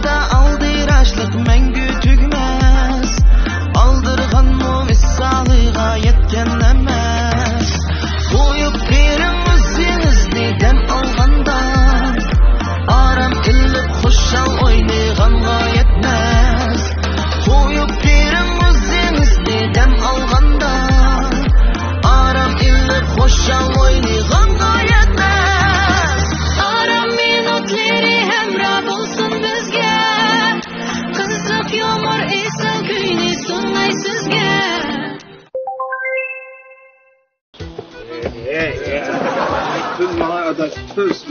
Dünyada aldırışlık mengü tügmez. Aldırgan mu misaliga yetken emez. Koyup birin özünüzni dem alganda. Aram illip hoşal oynayganga yetmez. Koyup birin özünüzni dem alganda. Aram illip hoşal oynayganga yetmez. Aram minutları hemra bulsun bizge. Kızık yomur esen köyni sunay sizge. Tuz bana adaş, tuz.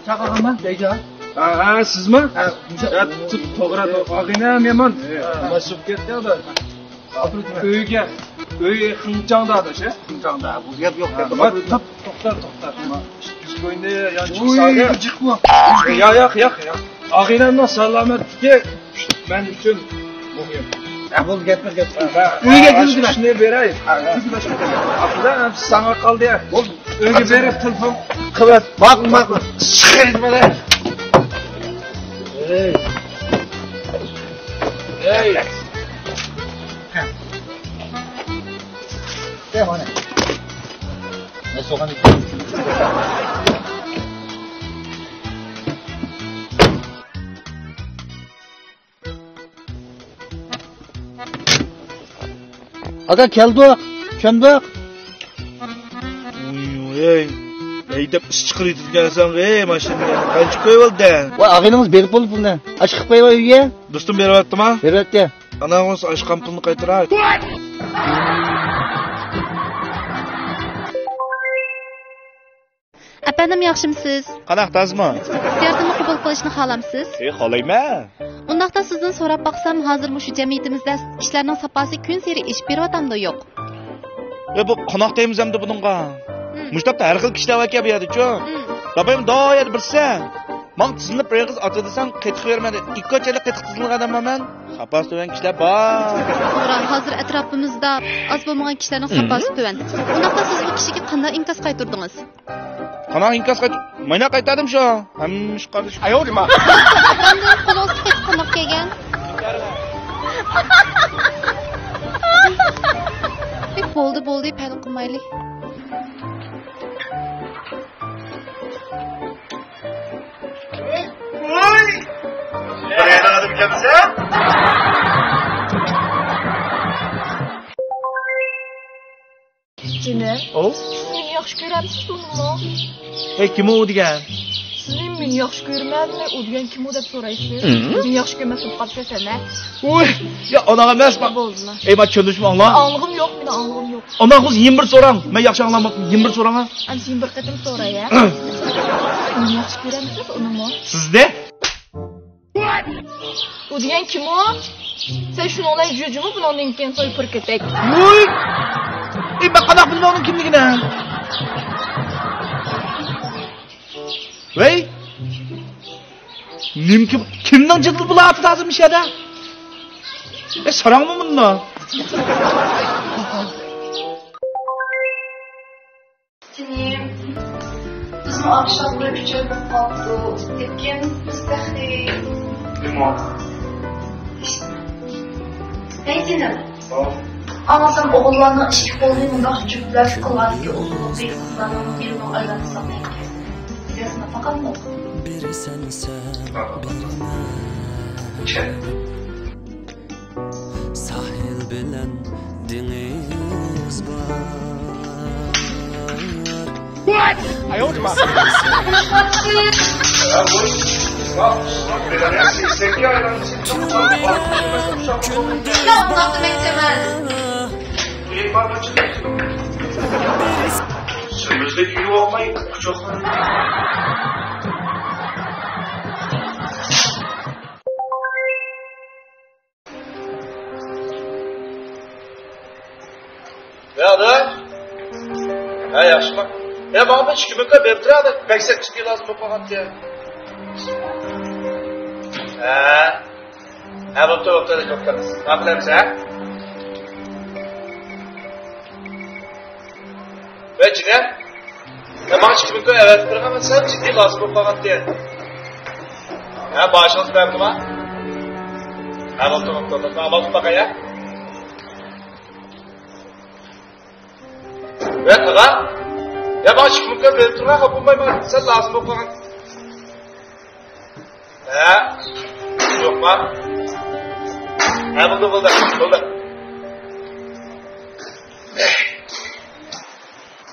Çakağıma, Beycan. Ha, siz mi? Ya, to'g'ri, og'ina mehmon. Mashib ketdi adaş. Uyga, uy Xinjiangda adaş, Xinjiangda. Bu gap yo'q deb. To'xtar. Biz qo'yni yanchi chiqma. Yo'q. Og'inamning salomatligi men uchun muhim. Bu gaplar. Uyga keldi. Shuni beray. Afida sana qoldi ya. Uyga berib telefon qilib. Bakma. Chiqaydi mana. Hey. Mana. Ne soğan Aga keldik. Çöndük. Haydab ish chiqarayotgansan, mashinaga qancha qo'yib oldi? Voy, ag'inimiz berib bo'ldi pulni. Chiqib qo'yib uyga. Do'stim beryaptimi? Beryapti. Ana o'zi ochgan pulni qaytaradi. Efendim yaxshimisiz? Qanaqdasizmi? Ziyoratni qabul qilishni xohlamsiz? Xohlayman. Undaqda sizdan so'rab baqsam, hozir shu jamiyatimizda ishlarning saposi kun sari ish beryapti yo'q. Bu qonoq deymiz hamda buningga. Mushtaqda har xil kishilar vaka beradi-ku. Babam doyat bilsan. Men tizilib bir qiz ota desam, qaytib bermadi. Ikkochalik qaytib tizilgan odamman. Saposi to'g'an kishilar bor. To'g'ri, hozir atrofimizda oz bo'lmagan kishilarning saposi to'g'an. Undaqda siz bu kishiga qanday inkos qaytardingiz? Qanaqa inkos mana qaytardim shu. Hamish qardish. Ayolma. Qanday xolos qandoq kelgan? Bo'ldi, payl qilmaylik. Voy! Qayerdan olib kelibsan? Cine. Siz meni yaxshi ko'ramsiz uni? Hey, kim u degan? Siz meni yaxshi ko'rmadingmi? U degan kim u deb so'raysiz. Meni yaxshi ko'rmasam qolsana. Voy, ya onaga emas bak. Ey, men tushunishmi angla? Anlig'im yo'q, meni anlig'im yo'q. Ona qo'z 21 so'rang. Men yaxshi anglamapman. 21 so'rang. Ana 21 qatim so'ray-ya. Meni yaxshi ko'ramsiz unimi? Sizda? U degan kim u? Sen shuni olay jujimi bundan keyin so'yib ketek. Voy! Ey, men qanaq bilmayman kimligini. Voy! Kimning jidil bulatı tazmış ya da? Sarang mı bununla? Cinim, bizim akşamda küçük kaldı. Tepkim müstahil. Limon. İşte. Hey Cinim. Anlasam oğullarına ışık oluyor. Bunda küçükler kılar ki olur. Bir kızlarının birinin aylanırsan neydi? Birazına fakat mı? Biri sensen, sahil bilen deniz var. What? Ayolma. Ya ondan demek istemez. Sözde iyi olmayı çok Ya da? Ha yaxshi mı? Ya bana hiç kimlikle bertiradi. Bekset ciddi lazım bu fakat ya. Ha bu topta da toplarız. Ne yapalım ha? Ve cine? Ya bana hiç kimlikle evet bırakamazsan ciddi lazım bu fakat ya. Ha bağışınız verdim ha? Amal tutma ya. Ve taga. Ya bana çıkmıklar verip durma kapılmayı bana. Sen lazım okulan. Yok mu? Buldu.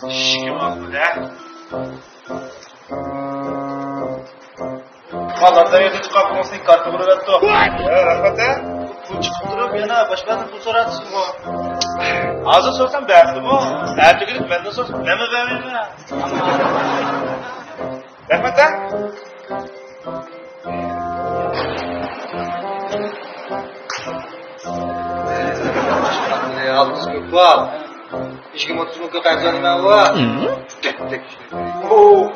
Şikim oldu ne? Vallahi da yedi çıkar konusunu kartı bıraktı. Rahmet ha? Bu çıkıp durup yana başkalarının bu sorarsın bu. Ağzı sorsam beğendim o. Ertesi gün benden sorsam ne mi beğendim ya? Rahmet ha? Aldınız mı? Var. Hiç kim otursun ki kaçanı ben var. Tek. Oo.